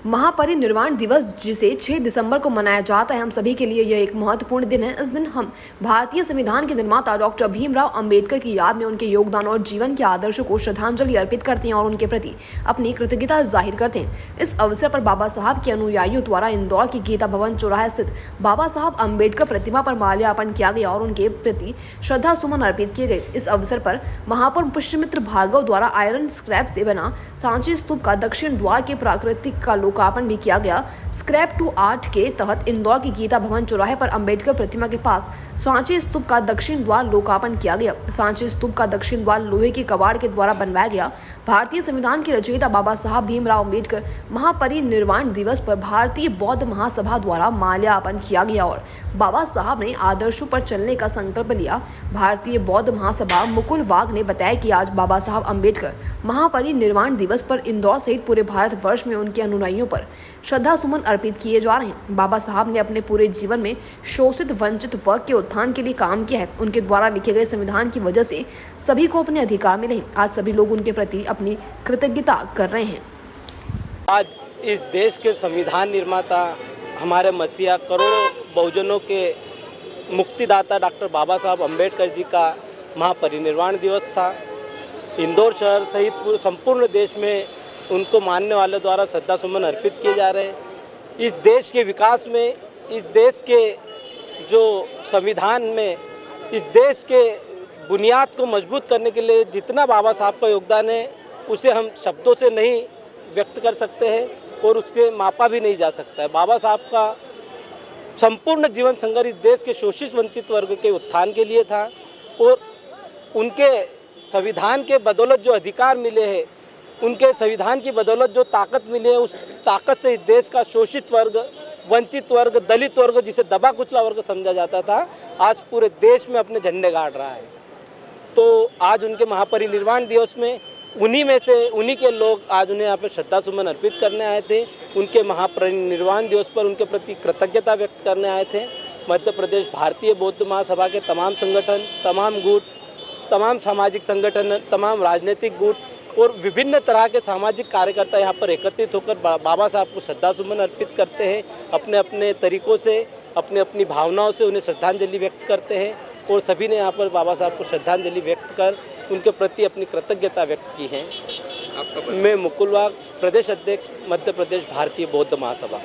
महापरिनिर्वाण दिवस जिसे 6 दिसंबर को मनाया जाता है, हम सभी के लिए यह एक महत्वपूर्ण दिन है। इस दिन हम भारतीय संविधान के निर्माता डॉक्टर भीमराव अंबेडकर की याद में उनके योगदान और जीवन के आदर्शों को श्रद्धांजलि अर्पित करते हैं और उनके प्रति अपनी कृतज्ञता जाहिर करते हैं। इस अवसर पर बाबा साहब के अनुयायियों द्वारा इंदौर के गीता भवन चौराहे स्थित बाबा साहब अंबेडकर प्रतिमा पर माल्यार्पण किया गया और उनके प्रति श्रद्धा सुमन अर्पित किए गए। इस अवसर पर महापौर पुष्यमित्र भार्गव द्वारा आयरन स्क्रैप से बना सांची स्तूप का दक्षिण द्वार के प्राकृतिक का लोकार्पण भी किया गया। स्क्रैप टू आर्ट के तहत इंदौर की गीता भवन चौराहे पर अंबेडकर प्रतिमा के पास सांची स्तूप का दक्षिण द्वार लोकार्पण किया गया। सांची स्तूप का दक्षिण द्वार लोहे के कबाड़ के द्वारा बनवाया गया। भारतीय संविधान के रचयिता बाबा साहब भीमराव अंबेडकर महापरिनिर्वाण दिवस पर भारतीय बौद्ध महासभा द्वारा माल्यार्पण किया गया और बाबा साहब ने आदर्शों पर चलने का संकल्प लिया। भारतीय बौद्ध महासभा मुकुल वाघ ने बताया कि आज बाबा साहब अंबेडकर महापरिनिर्वाण दिवस पर इंदौर सहित पूरे भारत वर्ष में उनके अनुयायियों पर श्रद्धा सुमन अर्पित किए जा रहे हैं। बाबा साहब ने अपने पूरे जीवन में शोषित वंचित वर्ग के उत्थान के लिए काम किया है। उनके द्वारा लिखे गए संविधान की वजह से सभी को अपने अधिकार मिले हैं। आज सभी लोग उनके प्रति अपनी कृतज्ञता कर रहे हैं। आज इस देश के संविधान निर्माता हमारे मसीहा करोड़ों बहुजनों के मुक्तिदाता डॉक्टर बाबा साहब अम्बेडकर जी का महापरिनिर्वाण दिवस था। इंदौर शहर सहित पूरे संपूर्ण देश में उनको मानने वालों द्वारा श्रद्धा सुमन अर्पित किए जा रहे हैं। इस देश के विकास में, इस देश के जो संविधान में, इस देश के बुनियाद को मजबूत करने के लिए जितना बाबा साहब का योगदान है उसे हम शब्दों से नहीं व्यक्त कर सकते हैं और उसके मापा भी नहीं जा सकता है। बाबा साहब का संपूर्ण जीवन संघर्ष इस देश के शोषित वंचित वर्ग के उत्थान के लिए था और उनके संविधान के बदौलत जो अधिकार मिले हैं, उनके संविधान की बदौलत जो ताकत मिली है, उस ताकत से इस देश का शोषित वर्ग, वंचित वर्ग, दलित वर्ग, जिसे दबा कुचला वर्ग समझा जाता था, आज पूरे देश में अपने झंडे गाड़ रहा है। तो आज उनके महापरिनिर्वाण दिवस में उन्हीं के लोग आज उन्हें यहाँ पर श्रद्धा सुमन अर्पित करने आए थे। उनके महापरिनिर्वाण दिवस पर उनके प्रति कृतज्ञता व्यक्त करने आए थे। मध्य प्रदेश भारतीय बौद्ध महासभा के तमाम संगठन, तमाम गुट, तमाम सामाजिक संगठन, तमाम राजनीतिक गुट और विभिन्न तरह के सामाजिक कार्यकर्ता यहाँ पर एकत्रित होकर बाबा साहब को श्रद्धा सुमन अर्पित करते हैं। अपने अपने तरीक़ों से, अपने अपनी भावनाओं से उन्हें श्रद्धांजलि व्यक्त करते हैं और सभी ने यहाँ पर बाबा साहब को श्रद्धांजलि व्यक्त कर उनके प्रति अपनी कृतज्ञता व्यक्त की है। मैं मुकुल वाघ, प्रदेश अध्यक्ष, मध्य प्रदेश भारतीय बौद्ध महासभा।